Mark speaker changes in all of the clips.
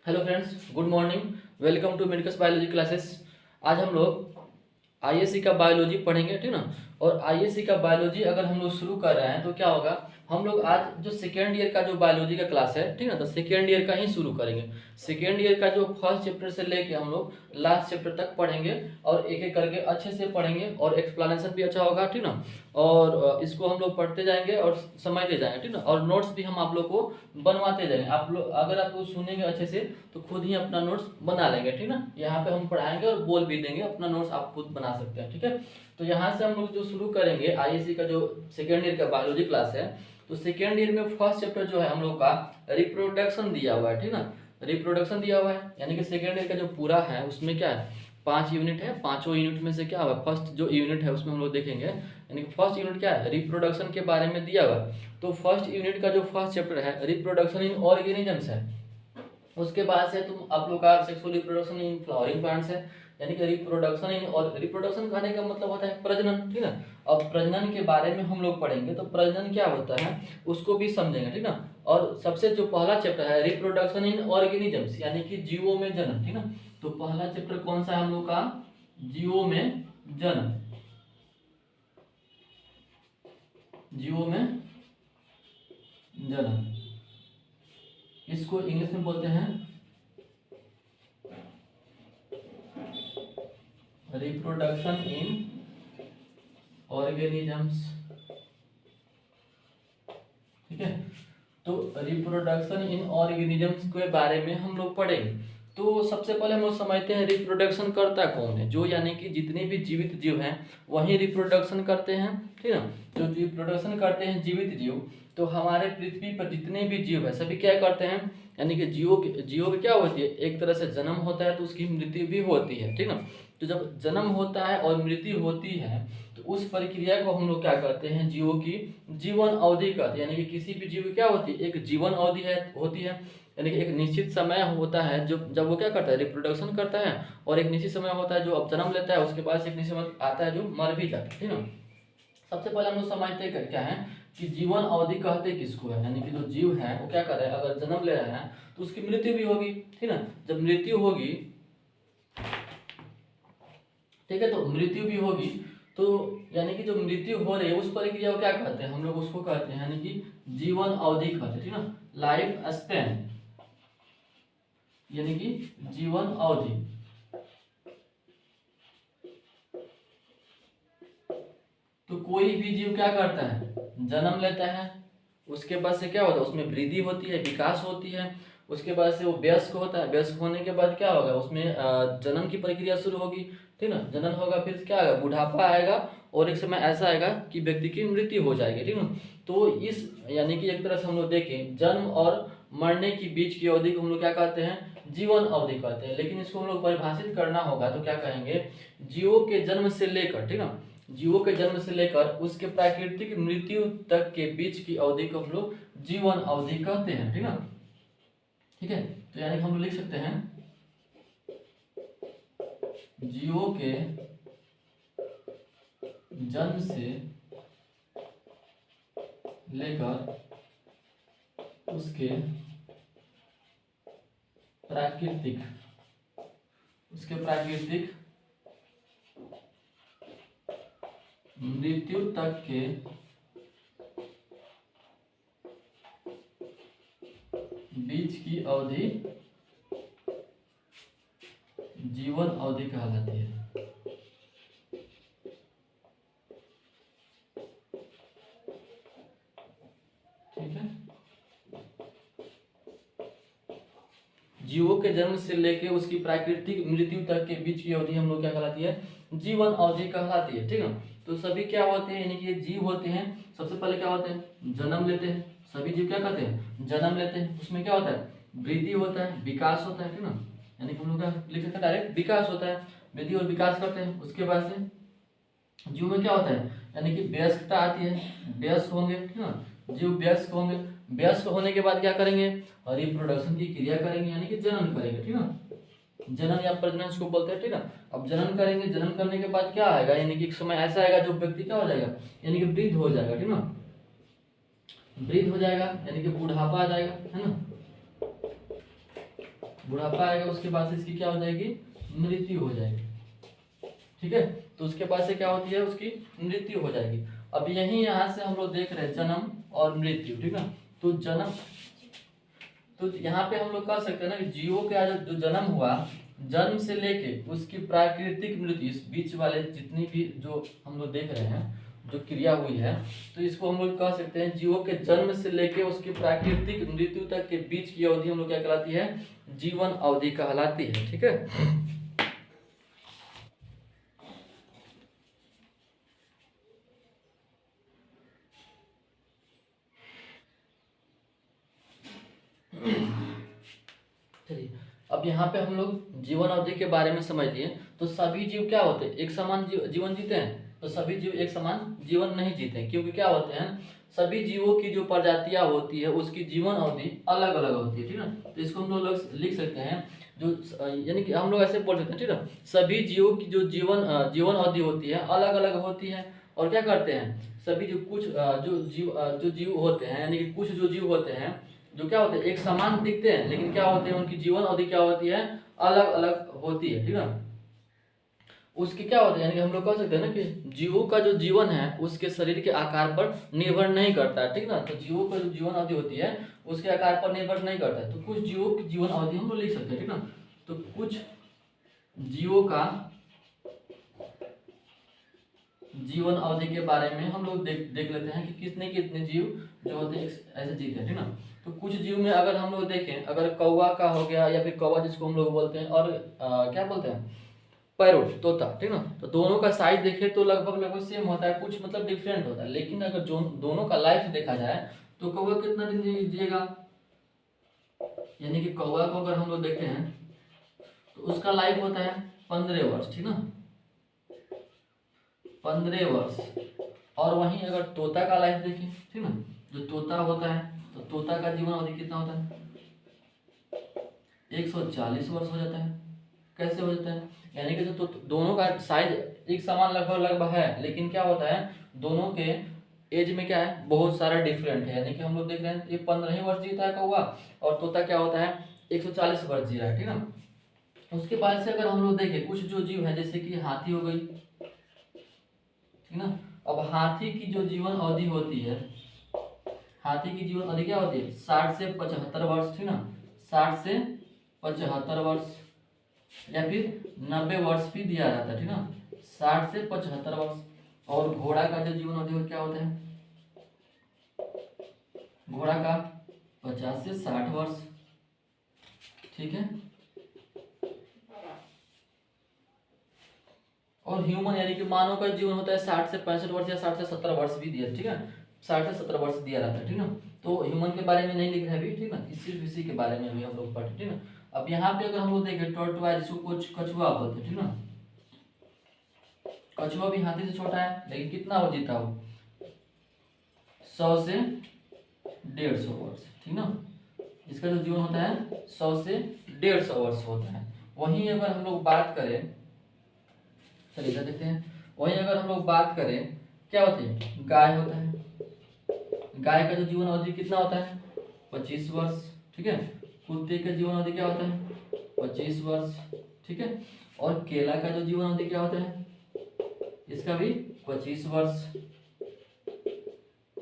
Speaker 1: Hello friends, good morning. Welcome to medical biology classes. आज हम लोग आईएससी का बायोलॉजी पढ़ेंगे, ठीक ना। और आईएससी का बायोलॉजी अगर हम लोग शुरू कर रहे हैं तो क्या होगा, हम लोग आज जो सेकेंड ईयर का जो बायोलॉजी का क्लास है, ठीक ना, तो सेकेंड ईयर का ही शुरू करेंगे। सेकेंड ईयर का जो फर्स्ट चैप्टर से लेके हम लोग लास्ट चैप्टर तक पढ़ेंगे और एक एक करके अच्छे से पढ़ेंगे और एक्सप्लेनेशन भी अच्छा होगा, ठीक ना। और इसको हम लोग पढ़ते जाएंगे और समझते जाएंगे, ठीक ना। और नोट्स भी हम आप लोग को बनवाते जाएंगे। आप लोग अगर आप लोग सुनेंगे अच्छे से तो खुद ही अपना नोट्स बना लेंगे, ठीक ना। यहाँ पे हम पढ़ाएंगे और बोल भी देंगे, अपना नोट्स आप खुद बना सकते हैं, ठीक है। तो यहाँ से हम लोग जो शुरू करेंगे आईएससी का जो सेकेंड ईयर का बायोलॉजी क्लास है, तो सेकेंड ईयर में फर्स्ट चैप्टर जो है हम लोग का रिप्रोडक्शन दिया हुआ है, ठीक ना। रिप्रोडक्शन दिया हुआ है, यानी कि सेकेंड ईयर का जो पूरा है उसमें क्या है, 5 यूनिट है। पांचों यूनिट में से क्या हुआ, फर्स्ट जो यूनिट है उसमें हम लोग देखेंगे, यानी कि फर्स्ट यूनिट क्या है, रिप्रोडक्शन के बारे में दिया हुआ है। तो फर्स्ट यूनिट का जो फर्स्ट चैप्टर है रिप्रोडक्शन इन ऑर्गेनिजम्स है। उसके बाद से तुम आप लोग का sexual reproduction in flowering plants है, यानी कि रिप्रोडक्शन इन, और रिप्रोडक्शन कहने का मतलब होता है प्रजनन, ठीक ना। अब प्रजनन के बारे में हम लोग पढ़ेंगे, तो प्रजनन क्या होता है उसको भी समझेंगे, ठीक ना। और सबसे जो पहला चैप्टर है रिप्रोडक्शन इन ऑर्गेनिजम्स, यानी कि जीवों में जन्म, ठीक ना। तो पहला चैप्टर कौन सा है हम लोग का, जीवों में जन्म। जीवों में जन्म, इसको इंग्लिश में बोलते हैं रिप्रोडक्शन इन ऑर्गेनिजम्स, ठीक है। तो रिप्रोडक्शन इन ऑर्गेनिजम्स के बारे में हम लोग पढ़ेंगे। तो सबसे पहले हम लोग समझते हैं रिप्रोडक्शन करता कौन है, जो यानी कि जितने भी जीवित जीव हैं वही रिप्रोडक्शन करते हैं, ठीक है। जो रिप्रोडक्शन करते हैं जीवित जीव, तो हमारे पृथ्वी पर जितने भी जीव है सभी क्या करते हैं, यानी कि जीवों की क्या होती है, एक तरह से जन्म होता है तो उसकी मृत्यु भी होती है, ठीक ना। तो जब जन्म होता है और मृत्यु होती है तो उस प्रक्रिया को हम लोग क्या करते हैं, जीवों की जीवन अवधि कहते हैं। यानी कि किसी भी जीव की क्या होती है, एक जीवन अवधि होती है, यानी कि एक निश्चित समय होता है जो जब वो क्या करता है, रिप्रोडक्शन करता है। और एक निश्चित समय होता है जो अब जन्म लेता है, उसके बाद से एक निश्चित समय आता है जो मर भी जाता है, ठीक है। सबसे पहले हम लोग समझते हैं क्या है कि जीवन अवधि कहते किसको है, यानी कि जो जीव है वो क्या कर रहा है, अगर जन्म ले रहा है तो उसकी मृत्यु भी होगी, ठीक है। जब मृत्यु होगी, ठीक है, तो मृत्यु भी होगी, तो यानी कि जो मृत्यु हो रही है उस प्रक्रिया को क्या कहते हैं, हम लोग उसको कहते हैं यानी कि जीवन अवधि कहते हैं, ठीक ना, लाइफ स्पैन, यानी कि जीवन अवधि। तो कोई भी जीव क्या करता है, जन्म लेता है, उसके बाद से क्या होता है, उसमें वृद्धि होती है, विकास होती है, उसके बाद से वो वयस्क होता है, वयस्क होने के बाद क्या होगा, उसमें जन्म की प्रक्रिया शुरू होगी, ठीक ना। जन्म होगा, फिर क्या आएगा, बुढ़ापा आएगा, और एक समय ऐसा आएगा कि व्यक्ति की मृत्यु हो जाएगी, ठीक ना। तो इस यानी कि एक तरह से हम लोग देखें, जन्म और मरने के बीच की अवधि को हम लोग क्या कहते हैं, जीवन अवधि कहते हैं। लेकिन इसको हम लोग परिभाषित करना होगा तो क्या कहेंगे, जीवों के जन्म से लेकर, ठीक ना, जीवों के जन्म से लेकर उसके प्राकृतिक मृत्यु तक के बीच की अवधि को हम लोग जीवन अवधि कहते हैं, ठीक ना। ठीक है, तो यानी कि हम लोग लिख सकते हैं जीवों के जन्म से लेकर उसके प्राकृतिक मृत्यु तक के बीच की अवधि जीवन अवधि कहलाती है। ठीक है, जीवों के जन्म से लेके उसकी प्राकृतिक मृत्यु तक के बीच की अवधि हम लोग क्या कहलाती है, जीवन अवधि कहलाती है, ठीक है। तो सभी क्या होते हैं, यानी कि ये जीव होते हैं, सबसे पहले क्या होते हैं, जन्म लेते हैं। सभी जीव क्या करते हैं, जन्म लेते हैं। उसमें क्या होता है, वृद्धि होता है, विकास होता है, ठीक ना। यानी कि हम लोग क्या लिख सकते हैं, डायरेक्ट विकास होता है, वृद्धि और विकास करते हैं। उसके बाद से जीव में क्या होता है, यानी कि वयस्कता आती है, वयस्क होंगे, ठीक ना। जीव वयस्क होंगे, वयस्क होने के बाद क्या करेंगे, रिप्रोडक्शन की क्रिया करेंगे, यानी कि जनन करेंगे, ठीक ना। जनन या प्रजनन इसको बोलते हैं, ठीक ना। अब जनन करेंगे, जनन करने के बाद क्या आएगा, यानी कि एक समय ऐसा आएगा जो व्यक्ति क्या हो जाएगा, यानी कि वृद्ध हो जाएगा, ठीक ना। वृद्ध हो जाएगा यानी कि बुढ़ापा आ जाएगा, है ना। बुढ़ापा आएगा उसके बाद से इसकी क्या हो जाएगी, मृत्यु हो जाएगी। ठीक है, तो उसके बाद से क्या होती है, उसकी मृत्यु हो जाएगी। अब यही यहाँ से हम लोग देख रहे हैं जन्म और मृत्यु। ठीक है, तो जन्म, तो यहाँ पे हम लोग कह सकते हैं ना कि जीवों का जो जन्म हुआ, जन्म से लेके उसकी प्राकृतिक मृत्यु, इस बीच वाले जितनी भी जो हम लोग देख रहे हैं जो क्रिया हुई है, तो इसको हम लोग कह सकते हैं जीवों के जन्म से लेके उसकी प्राकृतिक मृत्यु तक के बीच की अवधि हम लोग क्या कहलाती है, जीवन अवधि कहलाती है। ठीक है, चलिए अब यहाँ पे हम लोग जीवन अवधि के बारे में समझ लिए। तो सभी जीव क्या होते हैं, एक समान जीवन जीते हैं? तो सभी जीव एक समान जीवन नहीं जीते हैं, क्योंकि क्या होते हैं, सभी जीवों की जो प्रजातियां होती है उसकी जीवन अवधि अलग अलग होती है। ठीक है, तो इसको हम लोग लिख सकते हैं जो, यानी कि हम लोग ऐसे बोल सकते हैं, ठीक है, सभी जीवों की जो जीवन अवधि होती है अलग अलग होती है। और क्या करते हैं, सभी जो कुछ जो जीव होते हैं, यानी कि कुछ जो जीव होते हैं जो क्या होते हैं, एक समान दिखते हैं, लेकिन क्या होते हैं, उनकी जीवन अवधि क्या होती है, अलग अलग होती है। ठीक है, उसकी क्या होता है, यानी कि हम लोग कह सकते हैं ना कि जीवों का जो जीवन है उसके शरीर के आकार पर निर्भर नहीं करता है। ठीक ना, तो जीवों का जो जीवन अवधि होती है उसके आकार पर निर्भर नहीं करता है। तो कुछ जीवों की जीवन अवधि हम लोग लिख सकते हैं। ठीक ना, तो कुछ जीवों का जीवन अवधि के बारे में हम लोग देख लेते हैं कि कितने जीव जो होते हैं ऐसे जीते हैं। ठीक ना, तो कुछ जीव में अगर हम लोग देखें, अगर कौवा का हो गया या फिर कौवा जिसको हम लोग बोलते हैं, और क्या बोलते हैं, पैरोट, तोता। ठीक ना, तो दोनों का साइज देखें तो लगभग सेम होता है, कुछ मतलब डिफरेंट होता है। लेकिन अगर जो दोनों का लाइफ देखा जाए तो कौवा कितना दिन जिएगा, यानी कि कौवा को अगर हम लोग देखते हैं तो उसका लाइफ होता है 15 वर्ष। ठीक ना, 15 वर्ष। और वहीं अगर तोता का लाइफ देखें, ठीक ना, जो तोता होता है तो तोता का जीवन अवधि कितना होता है, 140 वर्ष हो जाता है। कैसे हो जाता है, यानी कि तो दोनों का साइज एक समान लगभग है, लेकिन क्या होता है, दोनों के एज में क्या है, बहुत सारा डिफरेंट है। यानी कि हम लोग देख रहे हैं ये 15 ही वर्ष जीता है कौवा, और तोता क्या होता है 140 वर्ष जी रहा है। ठीक ना, उसके बाद से अगर हम लोग देखें कुछ जो जीव है, जैसे कि हाथी हो गई। ठीक ना, अब हाथी की जो जीवन अवधि होती है, हाथी की जीवन अवधि क्या होती है, 60 से 75 वर्ष। ठीक ना, 60 से 75 वर्ष, या फिर 90 वर्ष भी दिया जाता है। ठीक ना, 60 से 75 वर्ष। और घोड़ा का जो जीवन अवधि क्या होता है, घोड़ा का 50 से 60 वर्ष। ठीक है, और ह्यूमन यानी कि मानव का जीवन होता है 60 से 65 वर्ष या 60 से 70 वर्ष भी दिया। ठीक है, 60 से 70 वर्ष दिया रहता है। ठीक ना, तो ह्यूमन के बारे में नहीं लिख रहे अभी। ठीक ना, सिर्फ इसी के बारे में अभी हम लोग पढ़े। ठीक ना, अब यहाँ पे अगर हम लोग देखें टॉर्टोइज, जिसको कुछ कछुआ बोलते हैं। ठीक ना, कछुआ भी हाथी से छोटा है, लेकिन कितना वो जीता हो, 100 से 150 वर्ष। ठीक ना, इसका जो जीवन होता है 100 से 150 वर्ष होता है। वहीं अगर हम लोग बात करें, चलिए इधर देखते हैं, वहीं अगर हम लोग बात करें क्या होती है, गाय होता है। गाय का जो जीवन अवधि कितना होता है, 25 वर्ष। ठीक है, कुत्ते का जीवन अवधि क्या होता है, 25 वर्ष। ठीक है, और केला का जो जीवन अवधि क्या होता है, इसका भी 25 वर्ष।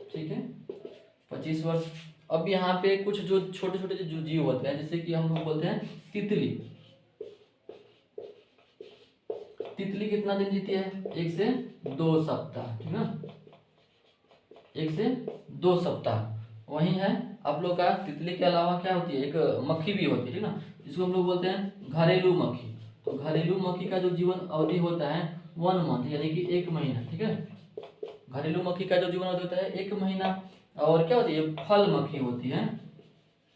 Speaker 1: ठीक है, 25 वर्ष। अब यहाँ पे कुछ जो छोटे छोटे जो जीव होते हैं, जैसे कि हम लोग बोलते हैं तितली। तितली कितना दिन जीती है, 1 से 2 सप्ताह। ठीक ना, 1 से 2 सप्ताह। वही है आप लोग का, तितली के अलावा क्या होती है, एक मक्खी भी होती है। ठीक ना, जिसको हम लोग बोलते हैं घरेलू मक्खी। तो घरेलू मक्खी का जो जीवन अवधि होता है 1 मंथ, यानी कि 1 महीना। ठीक है, घरेलू मक्खी का जो जीवन अवधि होता है 1 महीना। और क्या होती है, फल मक्खी होती है,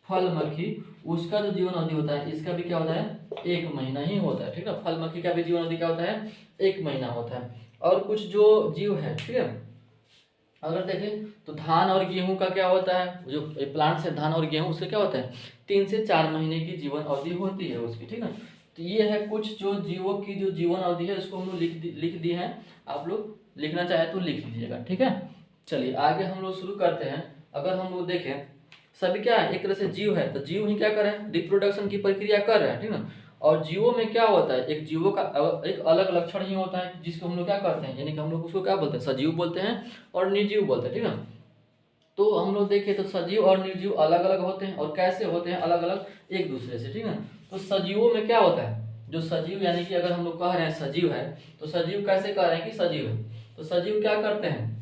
Speaker 1: फल मक्खी, उसका जो जीवन अवधि होता है, इसका भी क्या होता है 1 महीना ही होता है। ठीक है, फल मक्खी का भी जीवन अवधि क्या होता है, 1 महीना होता है। और कुछ जो जीव है, ठीक है, अगर देखें तो धान और गेहूं का क्या होता है, जो प्लांट से धान और गेहूं, उसका क्या होता है 3 से 4 महीने की जीवन अवधि होती है उसकी। ठीक है, तो ये है कुछ जो जीवों की जो जीवन अवधि है, उसको हम लोग लिख दिए हैं। आप लोग लिखना चाहे तो लिख लीजिएगा। ठीक है, चलिए आगे हम लोग शुरू करते हैं। अगर हम लोग देखें, सभी क्या है, एक तरह से जीव है, तो जीव ही क्या कर रहे हैं, रिप्रोडक्शन की प्रक्रिया कर रहे हैं, ठीक ना। और जीवों में क्या होता है, एक जीवों का एक अलग लक्षण ही होता है जिसको हम लोग क्या करते हैं, यानी कि हम लोग उसको क्या बोलते हैं, सजीव बोलते हैं और निर्जीव बोलते हैं, ठीक ना। तो हम लोग देखें तो सजीव और निर्जीव अलग अलग होते हैं, और कैसे होते हैं, अलग अलग एक दूसरे से, ठीक ना। तो सजीवों में क्या होता है, जो सजीव यानी कि अगर हम लोग कह रहे हैं सजीव है, तो सजीव कैसे कह रहे हैं कि सजीव है, तो सजीव क्या करते हैं,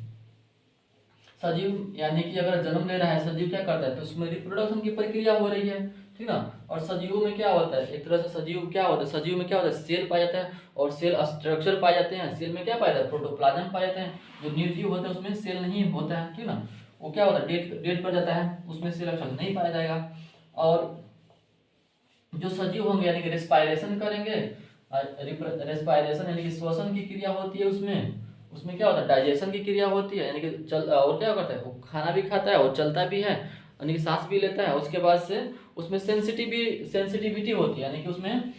Speaker 1: सजीव यानी कि अगर जन्म ले रहा है सजीव क्या करता है, तो उसमें रिप्रोडक्शन की प्रक्रिया हो रही है, ठीक ना। और सजीवों में क्या होता है, एक तरह से सजीव क्या होता है, सजीव में क्या होता है, सेल पाया जाता है और सेल स्ट्रक्चर पाए जाते हैं। सेल में क्या पाया जाता है, प्रोटोप्लाज्म पाए जाते हैं। जो निर्जीव होता है उसमें सेल नहीं होता है, ठीक ना, वो क्या होता है, डेड कर जाता है, उसमें सेल स्ट्रक्चर नहीं पाया जाएगा। और जो सजीव होंगे यानी कि रेस्पायरेशन करेंगे, रेस्पायरेशन यानी कि श्वसन की क्रिया होती है, उसमें उसमें क्या होता है, डाइजेशन की क्रिया होती है, यानी कि चल और क्या करता है, वो खाना भी खाता है और चलता भी है, यानी कि सांस भी लेता है। उसके बाद से उसमें सेंसिटिविटी होती है, यानी कि उसमें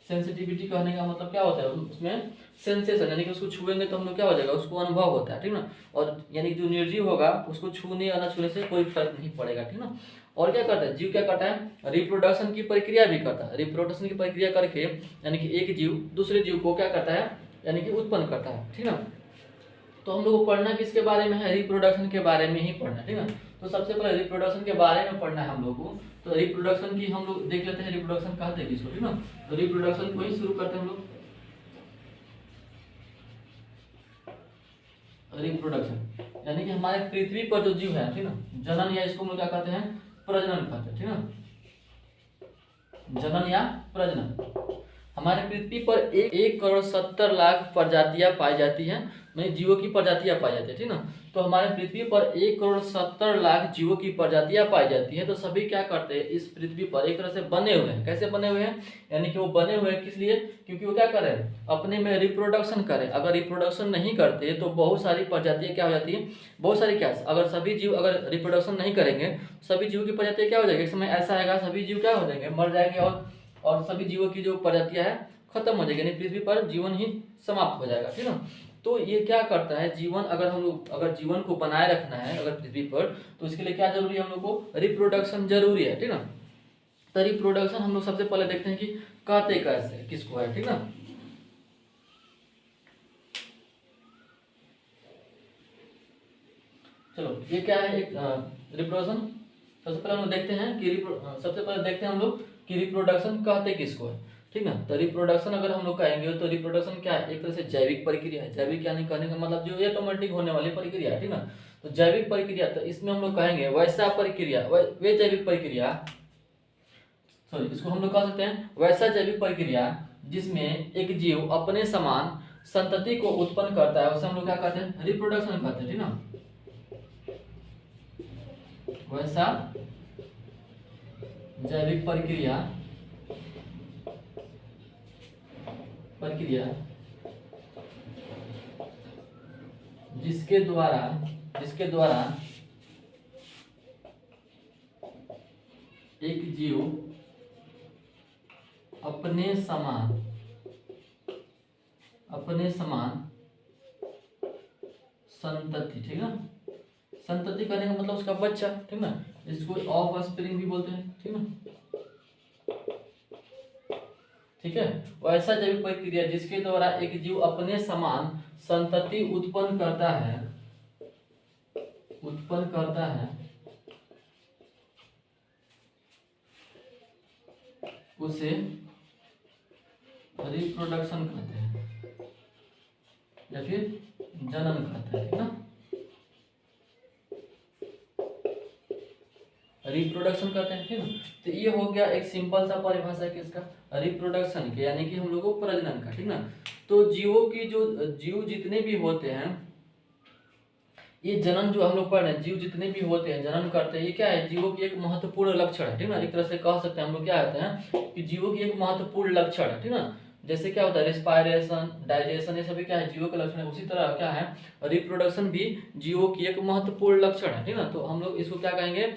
Speaker 1: सेंसिटिविटी कहने का मतलब क्या होता है, उसमें सेंसेशन यानी कि उसको छुएंगे तो हम लोग क्या हो जाएगा, उसको अनुभव होता है, ठीक ना। और यानी कि जो निर्जीव होगा उसको छूने या न छूने से कोई फर्क नहीं पड़ेगा, ठीक ना। और क्या करता है, जीव क्या करता है, रिप्रोडक्शन की प्रक्रिया भी करता है। रिप्रोडक्शन की प्रक्रिया करके यानी कि एक जीव दूसरे जीव को क्या करता है, यानी कि उत्पन्न करता है, ठीक ना। तो हम लोग को पढ़ना किसके बारे में है, रिप्रोडक्शन के बारे में ही पढ़ना, ठीक है। तो सबसे पहले रिप्रोडक्शन के बारे में पढ़ना है हम लोग को। तो रिप्रोडक्शन की हम लोग देख लेते हैं, रिप्रोडक्शन कहते हैं किसको, ठीक ना। तो रिप्रोडक्शन को ही शुरू करते हैं हम लोग। रिप्रोडक्शन यानी कि हमारे पृथ्वी पर जो जीव है, ठीक ना, जनन या इसको हम लोग क्या कहते हैं, प्रजनन कहते हैं, ठीक ना, जनन या प्रजनन। हमारे पृथ्वी पर 1,70,00,000 प्रजातियां पाई जाती हैं, नहीं जीवों की प्रजातियां पाई जाती है, ठीक ना। तो हमारे पृथ्वी पर 1,70,00,000 जीवों की प्रजातियां पाई जाती है। तो सभी क्या करते हैं, इस पृथ्वी पर एक तरह से बने हुए हैं। कैसे बने हुए हैं, यानी कि वो बने हुए हैं किस लिए, क्योंकि वो क्या करें, अपने में रिप्रोडक्शन करें। अगर रिप्रोडक्शन नहीं करते तो बहुत सारी प्रजातियां क्या हो जाती है, बहुत सारी क्या, अगर सभी जीव अगर रिप्रोडक्शन नहीं करेंगे, सभी जीवों की प्रजातियां क्या हो जाएगी, एक समय ऐसा आएगा सभी जीव क्या हो जाएंगे, मर जाएंगे, और सभी जीवों की जो प्रजातियां है खत्म हो जाएगी, यानी पृथ्वी पर जीवन ही समाप्त हो जाएगा, ठीक ना। तो ये क्या करता है, जीवन अगर हम लोग अगर जीवन को बनाए रखना है अगर पृथ्वी पर, तो इसके लिए क्या जरूरी है, हम लोग को रिप्रोडक्शन जरूरी है, ठीक ना। तो रिप्रोडक्शन हम लोग सबसे पहले देखते हैं कि कहते कैसे किसको है, ठीक ना। चलो ये क्या है, एक रिप्रोडक्शन। सबसे पहले हम लोग देखते हैं कि सबसे पहले देखते हैं हम लोग कि रिप्रोडक्शन कहते किसको है, ठीक ना। तो रिप्रोडक्शन अगर हम लोग कहेंगे तो रिप्रोडक्शन क्या है, एक तरह से जैविक प्रक्रिया है। जैविक यानी कहने का मतलब जो ऑटोमेटिक होने वाली प्रक्रिया है, ठीक ना। तो जैविक प्रक्रिया, तो इसमें हम लोग कहेंगे वैसा प्रक्रिया, वे जैविक प्रक्रिया, सॉरी इसको हम लोग कह सकते हैं वैसा जैविक प्रक्रिया जिसमें एक जीव अपने समान संतति को उत्पन्न करता है, उसे हम लोग क्या कहते हैं, रिप्रोडक्शन कहते हैं, ठीक ना। वैसा जैविक प्रक्रिया जिसके द्वारा एक जीव अपने समान संतति, ठीक है, संतति करने का मतलब उसका बच्चा, ठीक ना, इसको ऑफ स्प्रिंग भी बोलते हैं, ठीक ना, ठीक है। वैसा जैविक प्रक्रिया जिसके द्वारा एक जीव अपने समान संतति उत्पन्न करता है उसे रिप्रोडक्शन कहते हैं या फिर जनन कहते हैं, ठीक ना। रिप्रोडक्शन करते हैं, ठीक है। तो ये हो गया एक सिंपल सा परिभाषा किसका, रिप्रोडक्शन के, यानी कि हम लोगों को प्रजनन का, ठीक ना। तो जीवों की जो जीव जितने भी होते हैं, ये जनन जो हम लोग पढ़ रहे हैं, जीव जितने भी होते हैं जनन करते हैं, ये क्या है, जीवों की एक महत्वपूर्ण लक्षण है, ठीक ना। एक तरह से कह सकते हैं हम लोग क्या होते हैं कि जीवों की एक महत्वपूर्ण लक्षण है, ठीक ना। जैसे क्या होता है, रेस्पायरेशन, डाइजेशन, ये सभी क्या है, जीवों के लक्षण है। उसी तरह क्या है, रिप्रोडक्शन भी जीवों की एक महत्वपूर्ण लक्षण है, ठीक ना। तो हम लोग इसको क्या कहेंगे,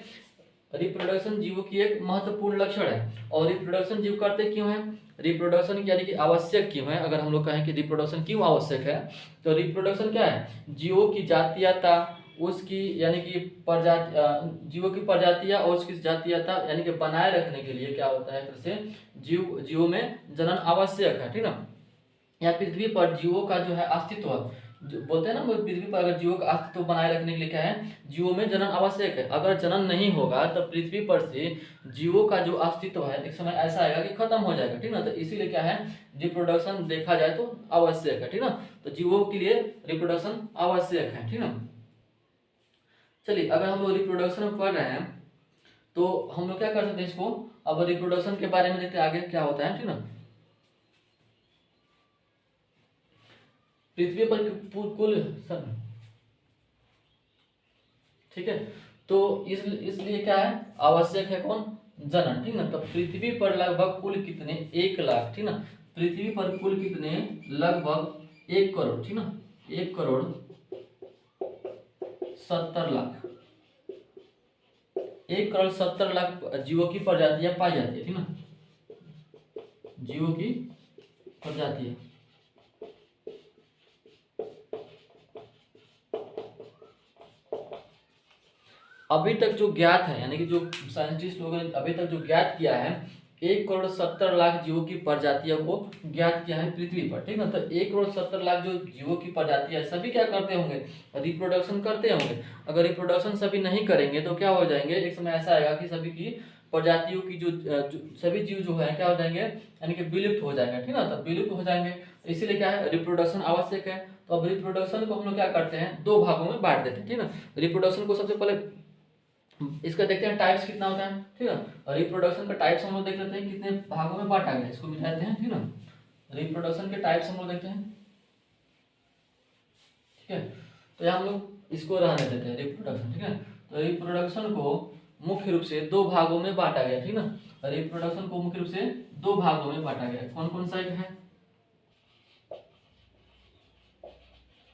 Speaker 1: रिप्रोडक्शन जीवों की एक महत्वपूर्ण लक्षण है। और रिप्रोडक्शन जीव करते क्यों है, रिप्रोडक्शन यानी कि आवश्यक क्यों है। अगर हम लोग कहें कि रिप्रोडक्शन क्यों आवश्यक है, तो रिप्रोडक्शन क्या है, जीवों की जातीयता उसकी यानी कि प्रजाति जीवों की प्रजातियां और उसकी जातीयता यानी कि बनाए रखने के लिए क्या होता है, फिर से जीवों में जनन आवश्यक है, ठीक ना। या पृथ्वी पर जीवों का जो है अस्तित्व, जो बोलते हैं ना, वो पृथ्वी पर अगर जीवों का अस्तित्व बनाए रखने के लिए क्या है, जीवों में जनन आवश्यक है। अगर जनन नहीं होगा तो पृथ्वी पर से जीवों का जो अस्तित्व है एक समय ऐसा आएगा कि खत्म हो जाएगा, ठीक ना। तो इसीलिए क्या है, रिप्रोडक्शन देखा जाए तो आवश्यक है, ठीक ना। तो जीवों के लिए रिप्रोडक्शन आवश्यक है, ठीक ना। चलिए, अगर हम लोग रिप्रोडक्शन पढ़ रहे हैं तो हम लोग क्या कर सकते हैं इसको, अब रिप्रोडक्शन के बारे में देखते हैं आगे क्या होता है, ठीक ना। पृथ्वी पर कुल ठीक है, तो इसलिए क्या है, आवश्यक है कौन, जनन, ठीक ना। तो पृथ्वी पर लगभग कुल कितने, 1 लाख, ठीक ना। पृथ्वी पर कुल कितने, लगभग 1 करोड़, ठीक ना, 1 करोड़ 70 लाख, 1 करोड़ 70 लाख जीवों की प्रजातियां पाई जाती है, ठीक ना, जीवों की प्रजातियां। अभी तक जो ज्ञात है, यानी कि जो साइंटिस्ट लोगों ने अभी तक जो ज्ञात किया है, 1 करोड़ 70 लाख जीवों की प्रजातियों को ज्ञात किया है पृथ्वी पर, ठीक ना। तो 1 करोड़ 70 लाख जो जीवों की प्रजातियां सभी क्या करते होंगे, रिप्रोडक्शन करते होंगे। अगर रिप्रोडक्शन सभी नहीं करेंगे तो क्या हो जाएंगे, एक समय ऐसा आएगा कि सभी की प्रजातियों की सभी जीव जो है क्या हो जाएंगे, यानी कि विलुप्त हो जाएंगे, ठीक ना। तो विलुप्त हो जाएंगे, तो इसीलिए क्या है, रिप्रोडक्शन आवश्यक है। तो अब रिप्रोडक्शन को हम लोग क्या करते हैं, 2 भागों में बांट देते हैं, ठीक ना। रिप्रोडक्शन को सबसे पहले इसका देखते हैं टाइप्स कितना होता है, ठीक है। रिप्रोडक्शन का टाइप्स हम लोग देख लेते हैं कितने भागों में बांटा गया है, इसको मिलाते हैं, ठीक ना। रिप्रोडक्शन के टाइप्स हम लोग देखते हैं, ठीक है। तो यहाँ हम लोग इसको रहने देते हैं रिप्रोडक्शन, ठीक है। तो रिप्रोडक्शन को मुख्य रूप से 2 भागों में बांटा गया, ठीक ना। रिप्रोडक्शन को मुख्य रूप से 2 भागों में बांटा गया, कौन कौन सा एक है,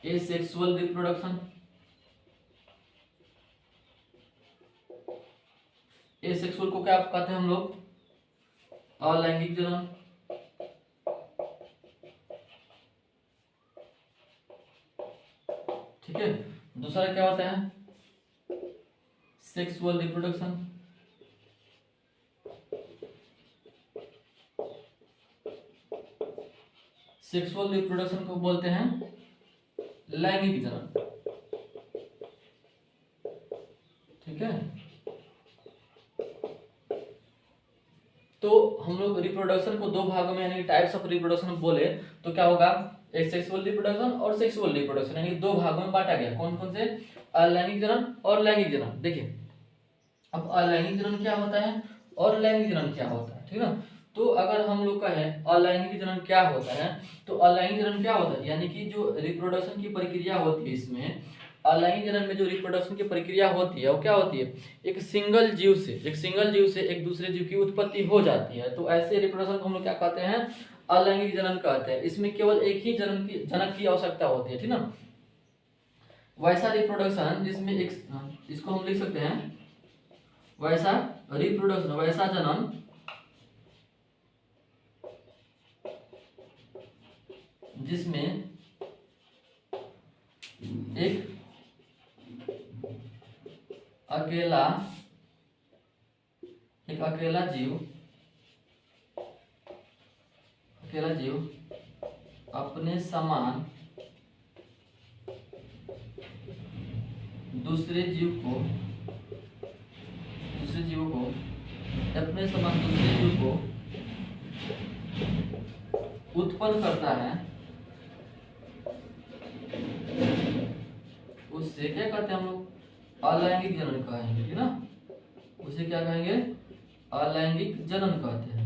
Speaker 1: एसेक्सुअल रिप्रोडक्शन, एसेक्सुअल को क्या कहते हैं हम लोग, अलैंगिक जनन, ठीक है। दूसरा क्या होता है, सेक्सुअल रिप्रोडक्शन, सेक्सुअल रिप्रोडक्शन को बोलते हैं लैंगिक जनन, ठीक है। तो हम लोग रिप्रोडक्शन को 2 भागों में यानी टाइप्स ऑफ रिप्रोडक्शन बोले तो क्या होगा, एक सेक्सुअल रिप्रोडक्शन और सेक्सुअल रिप्रोडक्शन, यानी 2 भागों में बांटा गया, कौन कौन से, अलैंगिक जनन और लैंगिक जनन। देखिए, अब अलैंगिक जनन क्या होता है और लैंगिक जनन क्या होता है, ठीक है। तो अगर हम लोग कहें अलैंगिक जनन क्या होता है, तो अलैंगिक जनन क्या होता है, यानी कि जो रिप्रोडक्शन की प्रक्रिया होती है, इसमें अलैंगिक जनन में जो रिप्रोडक्शन की प्रक्रिया होती है वो क्या होती है, एक सिंगल जीव से एक दूसरे जीव की उत्पत्ति हो जाती है। तो ऐसे रिप्रोडक्शन को हम लोग क्या कहते हैं, अलैंगिक जनन कहते हैं। इसमें केवल एक ही जनक की आवश्यकता होती है, ठीक ना। वैसा रिप्रोडक्शन जिसमें एक, इसको हम लिख सकते हैं वैसा रिप्रोडक्शन, वैसा जनन जिसमें एक अकेला जीव अपने समान दूसरे जीव को उत्पन्न करता है, उससे क्या कहते हैं हम लोग, अलैंगिक जनन कहेंगे, ठीक ना। उसे क्या कहेंगे, अलैंगिक जनन कहते हैं।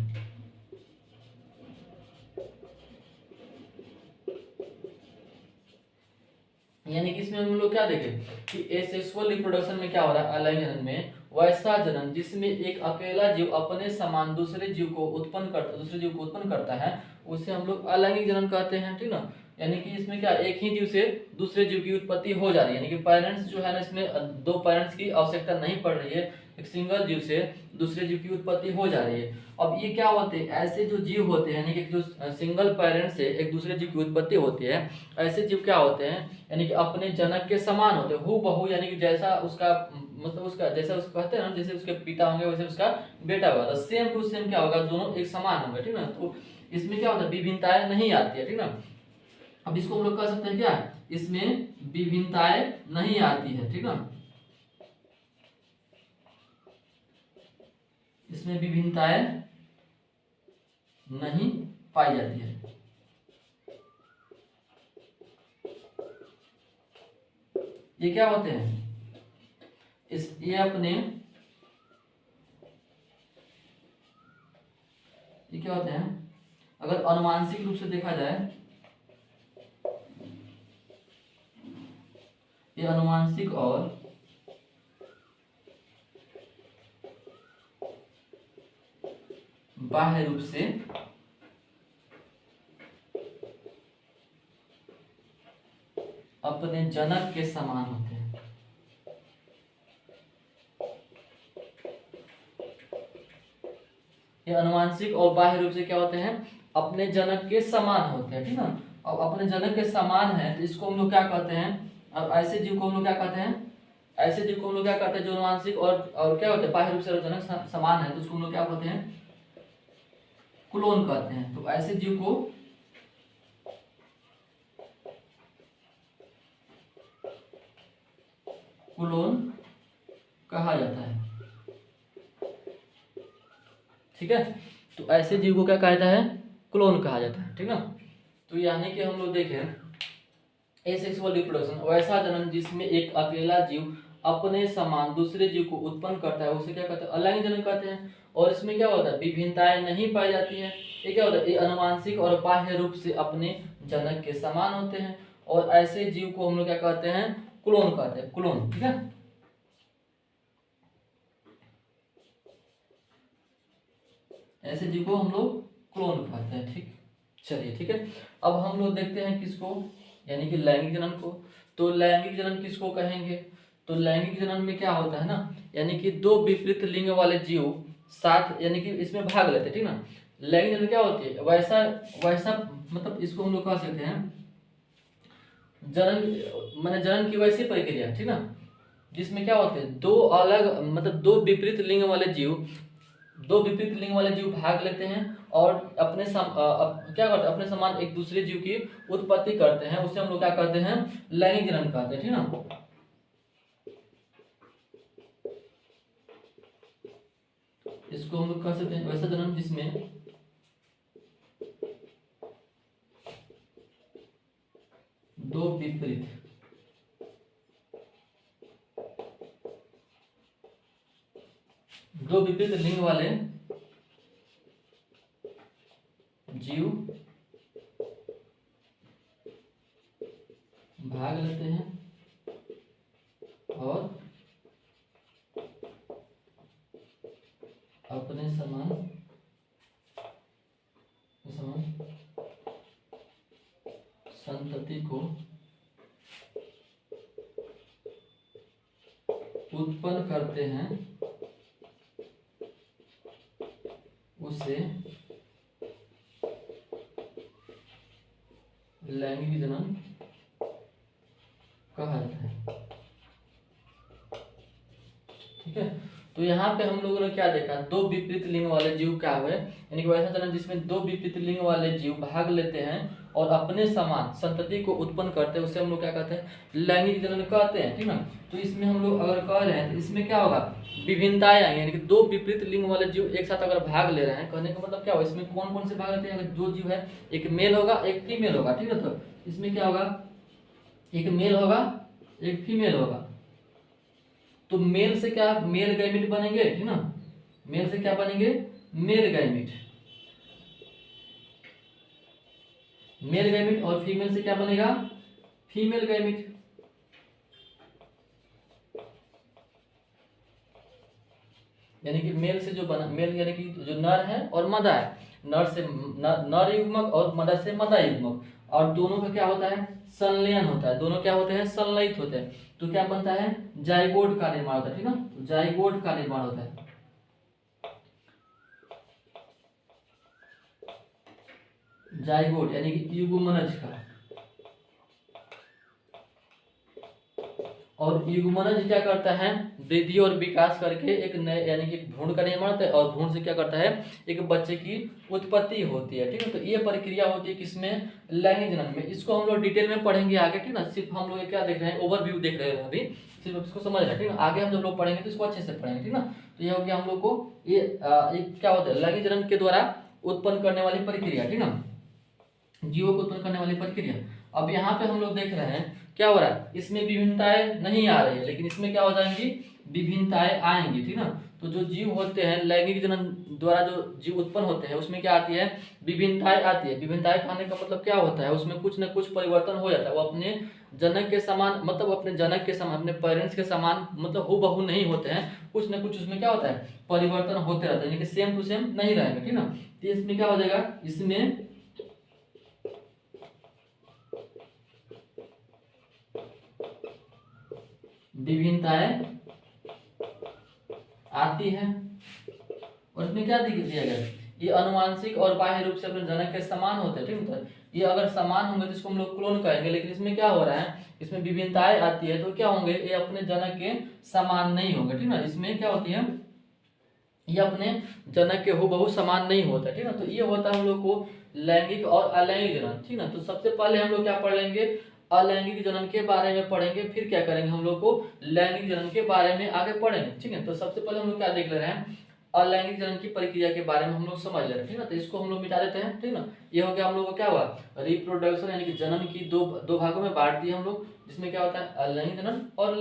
Speaker 1: यानी कि इसमें हम लोग क्या देखें कि एसेक्सुअल रिप्रोडक्शन में क्या हो रहा है, अलैंगिक जनन में वैसा जनन जिसमें एक अकेला जीव अपने समान दूसरे जीव को उत्पन्न करता है, उसे हम लोग अलैंगिक जनन कहते हैं, ठीक ना। यानी कि इसमें क्या, एक ही जीव से दूसरे जीव की उत्पत्ति हो जा रही है, यानी कि पेरेंट्स जो है ना, इसमें 2 पेरेंट्स की आवश्यकता नहीं पड़ रही है, एक सिंगल जीव से दूसरे जीव की उत्पत्ति हो जा रही है। अब ये क्या होते हैं, ऐसे जो जीव होते हैं यानी कि जो सिंगल पेरेंट से एक दूसरे जीव की उत्पत्ति होती है, ऐसे जीव क्या होते हैं यानी कि अपने जनक के समान होते हैं, हूबहू, यानी कि जैसा उसका मतलब उसका जैसा उसको कहते हैं ना, जैसे उसके पिता होंगे वैसे उसका बेटा होगा, तो सेम टू सेम क्या होगा, दोनों एक समान होंगे, ठीक ना। तो इसमें क्या होता है, विभिन्नताएं नहीं आती है, ठीक ना। अब इसको हम लोग कह सकते हैं क्या, इसमें विभिन्नताएं नहीं आती है, ठीक ना, इसमें विभिन्नताएं नहीं पाई जाती है। ये क्या होते हैं, ये अपने ये क्या होते हैं, अगर अनुवांशिक रूप से देखा जाए, ये अनुवांशिक और बाह्य रूप से अपने जनक के समान होते हैं। ये अनुवांशिक और बाह्य रूप से क्या होते हैं, अपने जनक के समान होते हैं, ठीक ना। अब अपने जनक के समान है तो इसको हम लोग क्या कहते हैं, अब ऐसे जीव को हम लोग क्या कहते हैं, ऐसे जीव को हम लोग क्या कहते हैं जो अनुवांशिक और क्या होते हैं बाह्य रूप से जनक समान है, तो उसको हम लोग क्या कहते हैं, क्लोन कहते हैं। तो ऐसे जीव को क्लोन कहा जाता है, ठीक है। तो ऐसे जीव को क्या कहा जाता है, क्लोन कहा जाता है, ठीक ना। तो यानी कि हम लोग देखें एसेक्सुअल रिप्रोडक्शन, वैसा जन्म जिसमें एक अकेला जीव अपने समान दूसरे जीव को उत्पन्न करता है, उसे क्या कहते हैं, अलैंगिक जन्म कहते हैं। और इसमें क्या होता है, विभिन्नताएं नहीं पाई जाती है। ये क्या होता है, ये अनुवांशिक और बाह्य रूप से अपने जनक के समान होते हैं, और ऐसे जीव को हम लोग क्या कहते हैं, क्लोन कहते हैं, क्लोन, ठीक है। ऐसे जीव को हम लोग क्लोन कहते हैं, ठीक। चलिए ठीक है, अब हम लोग देखते हैं किसको, यानी कि लैंगिक जनन को। तो लैंगिक जनन किसको कहेंगे, तो लैंगिक जनन में क्या होता है ना, यानी कि दो विपरीत लिंग वाले जीव साथ यानी कि इसमें भाग लेते हैं, ठीक ना। लैंगिक जनन क्या होती है, वैसा वैसा मतलब इसको हम लोग कह सकते हैं जनन, माने जनन की वैसी प्रक्रिया, ठीक ना, जिसमें क्या होते हैं दो अलग मतलब दो विपरीत लिंग वाले जीव भाग लेते हैं और क्या करते हैं, अपने समान एक दूसरे जीव की उत्पत्ति करते हैं, उसे हम लोग क्या कहते हैं, लैंगिक जनन कहते हैं, ठीक ना। इसको हम लोग कह सकते हैं वैसा जन्म जिसमें दो विपरीत लिंग वाले जीव भाग लेते हैं और अपने समान संतति को उत्पन्न करते हैं, उसे लैंगिक जनन कहा जाता है, ठीक है। तो यहाँ पे हम लोगों ने क्या देखा, दो विपरीत लिंग वाले जीव क्या हुए, यानी कि वैसा जनन जिसमें दो विपरीत लिंग वाले जीव भाग लेते हैं और अपने समान संतति को उत्पन्न करते हैं, उसे हम लोग क्या कहते हैं, लैंगिक जनन कहते हैं, ठीक ना। तो इसमें हम लोग अगर कह रहे हैं तो इसमें क्या होगा, विभिन्नताएं आएंगी, यानी कि दो विपरीत लिंग वाले जीव एक साथ अगर भाग ले रहे हैं, कहने का मतलब क्या होगा, इसमें कौन कौन से भाग लेते हैं, अगर दो जीव है, एक मेल होगा एक फीमेल होगा, ठीक है। तो इसमें क्या होगा, एक मेल होगा एक फीमेल होगा। तो मेल से क्या मेल गैमीट बनेंगे, ठीक ना, मेल से क्या बनेंगे, मेल गैमीट, और फीमेल से क्या बनेगा, फीमेल गैमीट। यानी कि मेल से जो बना, मेल यानी कि जो नर है और मादा है, नर से नर युग्मक और मादा से मादा युग्मक, और दोनों का क्या होता है, संलयन होता है, दोनों क्या होते हैं, संलयित होते हैं, तो क्या बनता है, जाइगोट का निर्माण होता है, ठीक ना, तो जाइगोट का निर्माण होता है। जाइगोट यानी कि युग्मनज का, और युग्मनज क्या करता है, वृद्धि और विकास करके एक नए यानी कि भ्रूण का निर्माण होता है, और भ्रूण से क्या करता है, एक बच्चे की उत्पत्ति होती है, ठीक है। तो ये प्रक्रिया होती है किसमें, लैंगिक जनन में। इसको हम लोग डिटेल में पढ़ेंगे आगे, ठीक ना, सिर्फ हम लोग क्या देख रहे हैं, ओवरव्यू देख रहे हैं अभी, सिर्फ इसको समझ रहे हैं, ठीक ना। आगे हम जब लोग पढ़ेंगे तो इसको अच्छे से पढ़ेंगे, ठीक ना। तो ये हो गया हम लोग को ये क्या होता है, लैंगिक जनन के द्वारा उत्पन्न करने वाली प्रक्रिया, ठीक ना, जीवों को उत्पन्न करने वाली प्रक्रिया। अब यहाँ पे हम लोग देख रहे हैं क्या हो रहा है, इसमें विभिन्नताएं नहीं आ रही है, लेकिन इसमें क्या हो जाएंगी, विभिन्नताएं आएंगी, ठीक ना। तो जो जीव होते हैं लैंगिक जनन द्वारा जो जीव उत्पन्न होते हैं उसमें क्या आती है, विभिन्नताएं आती है। विभिन्नताएं आने का मतलब क्या होता है, उसमें कुछ न कुछ परिवर्तन हो जाता है, वो अपने जनक के समान, मतलब अपने जनक के समान, अपने पेरेंट्स के समान, मतलब हूबहू नहीं होते हैं, कुछ न कुछ उसमें क्या होता है, परिवर्तन होते रहते हैं, यानी कि सेम टू सेम नहीं रहेंगे, ठीक ना। तो इसमें क्या हो जाएगा, इसमें विभिन्नताएं आती है, और इसमें क्या दिया गया, ये अनुवांशिक और बाह्य रूप से अपने जनक के समान होते हैं, ठीक है। ये अगर समान होंगे तो इसको हम लोग क्लोन कहेंगे, लेकिन इसमें क्या हो रहा है, इसमें विभिन्नताएं आती है तो क्या होंगे, ये अपने जनक के समान नहीं होंगे, ठीक ना। इसमें क्या होती है, ये अपने जनक के हूबहू समान नहीं होता, ठीक ना। तो ये होता है हम लोग को लैंगिक और अलैंगिक जनन, ठीक ना। तो सबसे पहले हम लोग क्या पढ़ लेंगे, अलैंगिक जनन के बारे में पढ़ेंगे, फिर क्या करेंगे, हम लोग को लैंगिक जनन के बारे में आगे पढ़ेंगे, ठीक है। तो सबसे पहले हम लोग क्या देख ले रहे हैं, अलैंगिक जनन की प्रक्रिया के बारे में हम लोग समझ ले रहे हैं, ठीक ना। तो इसको हम लोग मिटा देते हैं, ठीक ना। ये हो गया हम लोग को क्या हुआ, रिप्रोडक्शन यानी कि जनन की दो भागों में बांट दिए हम लोग, जिसमें क्या होता है, अलैंगिक जनन और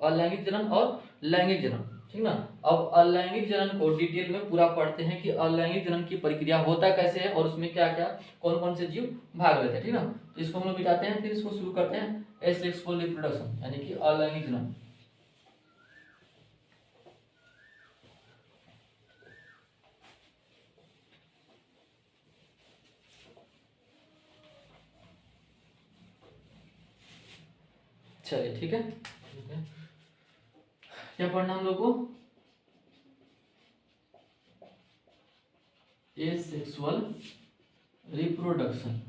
Speaker 1: अलैंगिक जनन और लैंगिक जनन, ठीक ना। अब अलैंगिक जनन को डिटेल में पूरा पढ़ते हैं कि अलैंगिक जनन की प्रक्रिया होता कैसे है और उसमें क्या क्या कौन कौन से जीव भाग लेते हैं, ठीक ना। तो इसको हम लोग मिटाते हैं, फिर इसको शुरू करते हैं, एसेक्सुअल रिप्रोडक्शन यानी कि अलैंगिक जनन। चलिए ठीक है, क्या पढ़ना हम लोग को, एसेक्सुअल रिप्रोडक्शन।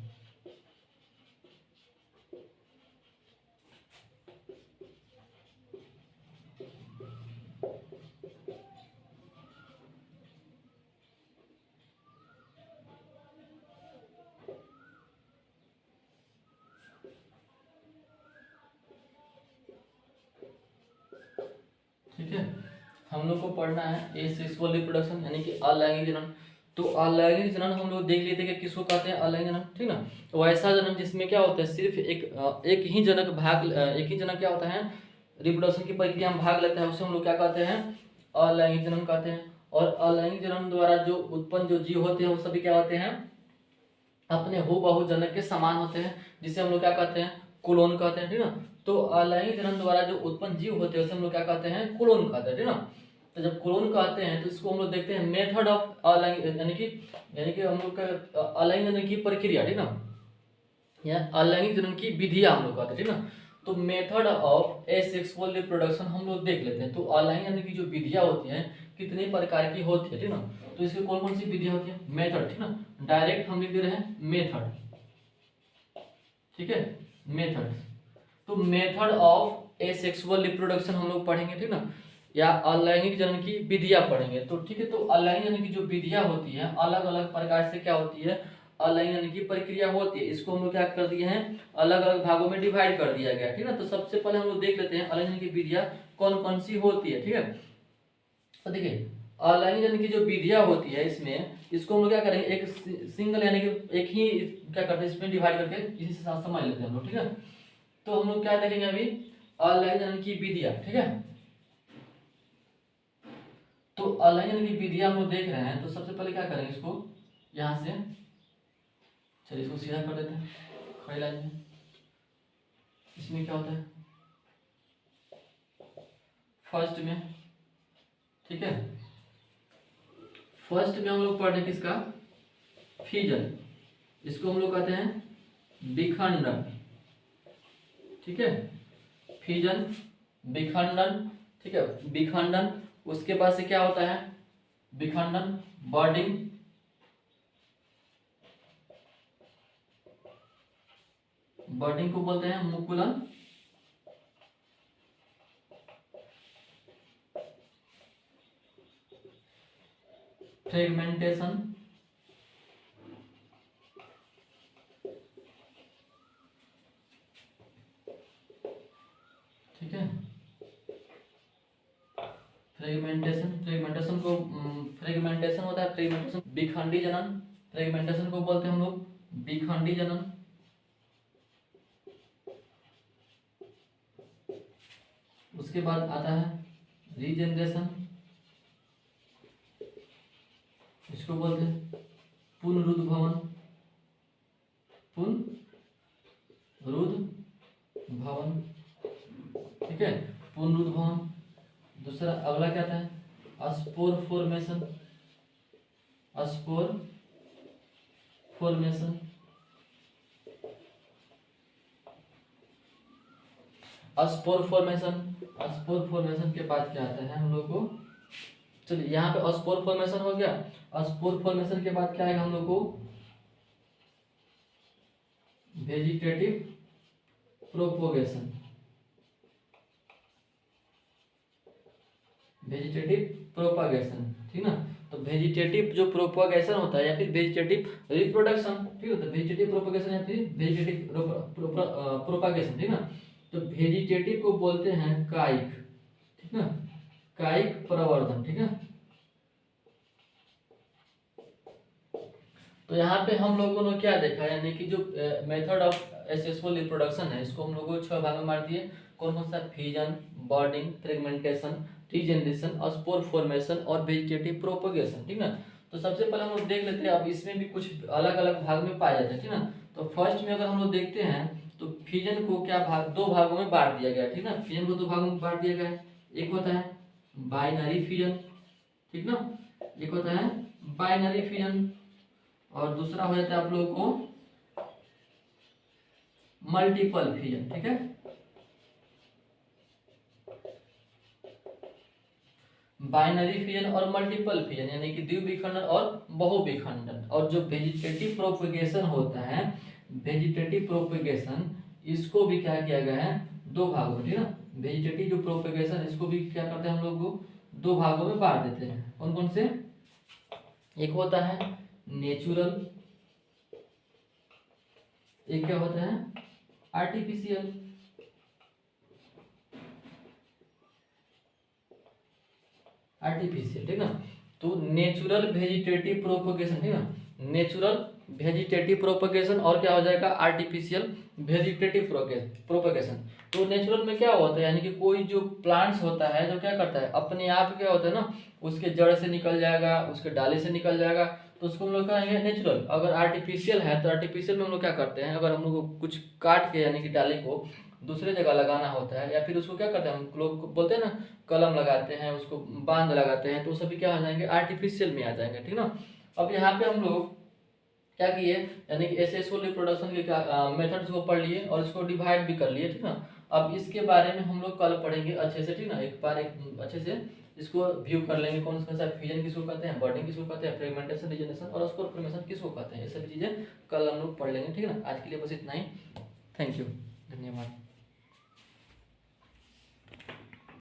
Speaker 1: ठीक है, हम लोग को पढ़ना है एसेक्सुअल रिप्रोडक्शन यानी कि अलैंगिक जनन। तो अलैंगिक जनन हम लोग देख लेते हैं कि किसको कहते हैं, अलैंगिक जनन, ठीक ना। तो ऐसा जनन जिसमें क्या होता है, सिर्फ एक ही जनक क्या होता है, रिप्रोडक्शन की प्रक्रिया में भाग लेता है, उसे हम लोग क्या कहते हैं, अलैंगिक जनन कहते हैं। और अलैंगिक जनन द्वारा जो उत्पन्न जो जीव होते हैं वो सभी क्या होते हैं, अपने हूबहू जनक के समान होते हैं, जिसे हम लोग क्या कहते हैं, क्लोन कहते हैं, ठीक ना। तो अलैंगिक जनन द्वारा जो उत्पन्न जीव होते हैं उसे हम लोग क्या कहते हैं, क्लोन कहते हैं, ठीक ना। तो जब क्लोन कहते हैं तो इसको हम लोग देखते हैं मेथड ऑफ अलैंगिक यानी कि हम लोग का अलैंगिक जनन की प्रक्रिया, ठीक ना, या अलैंगिक जनन की विधियां हम लोग कहते हैं, ठीक ना। तो मेथड ऑफ एसेक्सुअल रिप्रोडक्शन हम लोग देख लेते हैं। तो अलैंगिक जनन की जो विधियां होती हैं कितने प्रकार की होती है, ठीक ना। तो इसकी कौन कौन सी विधियां होती है, मेथड, ठीक ना, डायरेक्ट हम लिख दे रहे हैं मेथड, ठीक है, मेथड। तो मेथड ऑफ एसेक्सुअल रिप्रोडक्शन हम लोग पढ़ेंगे, ठीक ना, या अलैंगिक जनन की विधियां पढ़ेंगे, तो ठीक है। तो अलैंगिक जनन की जो विधियां होती हैं अलग अलग प्रकार से क्या होती है, अलैंगिक जनन की प्रक्रिया होती है, इसको हम लोग क्या कर दिए हैं, अलग अलग भागों में डिवाइड कर दिया गया है, ठीक ना। तो सबसे पहले हम लोग देख लेते हैं अलैंगिक जनन की विधियां कौन कौन सी होती है, ठीक है। तो देखिए अलैंगिक जनन की जो विधियां होती है इसमें, इसको हम लोग क्या करेंगे, एक सिंगल यानी कि एक ही क्या करते हैं इसमें डिवाइड करके इसी से साथ समझ लेते हैं हम लोग, ठीक है। तो हम लोग क्या देखेंगे अभी, अलैंगिक जनन की विधियां, ठीक है। तो अलैंगिक जनन की विधियां हम लोग देख रहे हैं, तो सबसे पहले क्या करेंगे, इसको यहां से चलिए इसको सीधा कर देते हैं खड़ी लाइन में। इसमें क्या होता है, फर्स्ट में, ठीक है, फर्स्ट में हम लोग पढ़ने किसका, फ्यूजन, इसको हम लोग कहते हैं विखंडन, ठीक है, फिजन, विखंडन, ठीक है, विखंडन। उसके बाद से क्या होता है, विखंडन, बर्डिंग, बर्डिंग को बोलते हैं मुकुलन, फ्रेगमेंटेशन, ठीक है, फ्रेगमेंटेशन, फ्रेगमेंटेशन को फ्रेगमेंटेशन होता है, फ्रेगमेंटेशन, विखंडी जनन, फ्रेगमेंटेशन को बोलते हैं हम लोग विखंडी जनन। उसके बाद आता है रीजनरेशन, इसको बोलते हैं पुनरुद्भवन, पुनरुद्भवन, ठीक है, पुनरुद्भवन। दूसरा अगला क्या आता है, spore formation, spore formation, spore formation. Spore formation के बाद क्या आता है हम लोग को, चलिए यहाँ पे स्पोर फॉर्मेशन हो गया। स्पोर फॉर्मेशन के बाद क्या आएगा हम लोग को, वेजिटेटिव प्रोपोगेशन, वेजिटेटिव प्रोपागेशन, ठीक ना। तो वेजिटेटिव जो प्रोपागेशन होता है या फिर वेजिटेटिव रिप्रोडक्शन, ठीक है, तो वेजिटेटिव प्रोपागेशन या फिर वेजिटेटिव प्रोपागेशन, ठीक ना। तो वेजिटेटिव को बोलते हैं कायिक, ठीक ना, कायिक प्रवर्धन, ठीक है। तो यहाँ पे हम लोगों ने क्या देखा, यानी कि जो मेथड ऑफ एसेसुअल रिप्रोडक्शन है, इसको हम लोगों को 6 भाग में बांट दिए। कौन कौन सा, fission, budding, fragmentation, regeneration, spore formation और वेजिटेटिव प्रोपगेशन, ठीक ना। तो सबसे पहले हम लोग देख लेते हैं, अब इसमें भी कुछ अलग अलग भाग में पाए जाते हैं, ठीक ना। तो फर्स्ट में अगर हम लोग देखते हैं तो फिजन को क्या भाग, 2 भागों में बांट दिया गया, ठीक ना। फिजन को 2 भागों में बांट दिया गया है। एक होता है बाइनरी फिजन, ठीक ना, एक होता है बाइनरी फिजन, और दूसरा हो जाता है आप लोगों को मल्टीपल फिजन, ठीक है। बाइनरी फिजन और मल्टीपल फिजन यानी कि द्विविखंडन और बहुविखंडन। और जो वेजिटेटिव प्रोपगेशन होता है, वेजिटेटिव प्रोपगेशन, इसको भी क्या किया गया है, 2 भागों में, ठीक है। वेजिटेटिव जो प्रोपगेशन, इसको भी क्या करते हैं हम लोग को 2 भागों में बांट देते हैं। कौन कौन से, एक होता है नेचुरल, एक क्या होता है आर्टिफिशियल। आर्टिफिशियल, ठीक ना। तो नेचुरल वेजिटेटिव प्रोपगेशन, ठीक ना, नेचुरल वेजिटेटिव प्रोपगेशन, और क्या हो जाएगा आर्टिफिशियल वेजिटेटिव प्रोपगेशन। तो नेचुरल में क्या होता है, यानी कि कोई जो प्लांट्स होता है जो क्या करता है, अपने आप क्या होता है ना, उसके जड़ से निकल जाएगा, उसके डाली से निकल जाएगा, तो उसको हम लोग कहेंगे नेचुरल। अगर आर्टिफिशियल है तो आर्टिफिशियल में हम लोग क्या करते हैं, अगर हम लोग को कुछ काट के यानी कि डाली को दूसरे जगह लगाना होता है, या फिर उसको क्या करते हैं, हम लोग बोलते हैं ना कलम लगाते हैं, उसको बांध लगाते हैं, तो सभी क्या आ जाएंगे आर्टिफिशियल में आ जाएंगे, ठीक ना। अब यहाँ पे हम लोग क्या किए, यानी कि एसेसुअल रिप्रोडक्शन के मेथड्स को पढ़ लिए और इसको डिवाइड भी कर लिए, ठीक ना। अब इसके बारे में हम लोग कल पढ़ेंगे अच्छे से, ठीक ना। एक बार एक अच्छे से इसको व्यू कर लेंगे, कौन सा फिजन किसको कहते हैं, बर्डिंग किसको कहते हैं, फ्रेगमेंटेशन, रीजनरेशन और स्पोर फॉर्मेशन किसको कहते हैं, ये सभी चीजें कल हम लोग पढ़ लेंगे, ठीक है ना। आज के लिए बस इतना ही, थैंक यू, धन्यवाद।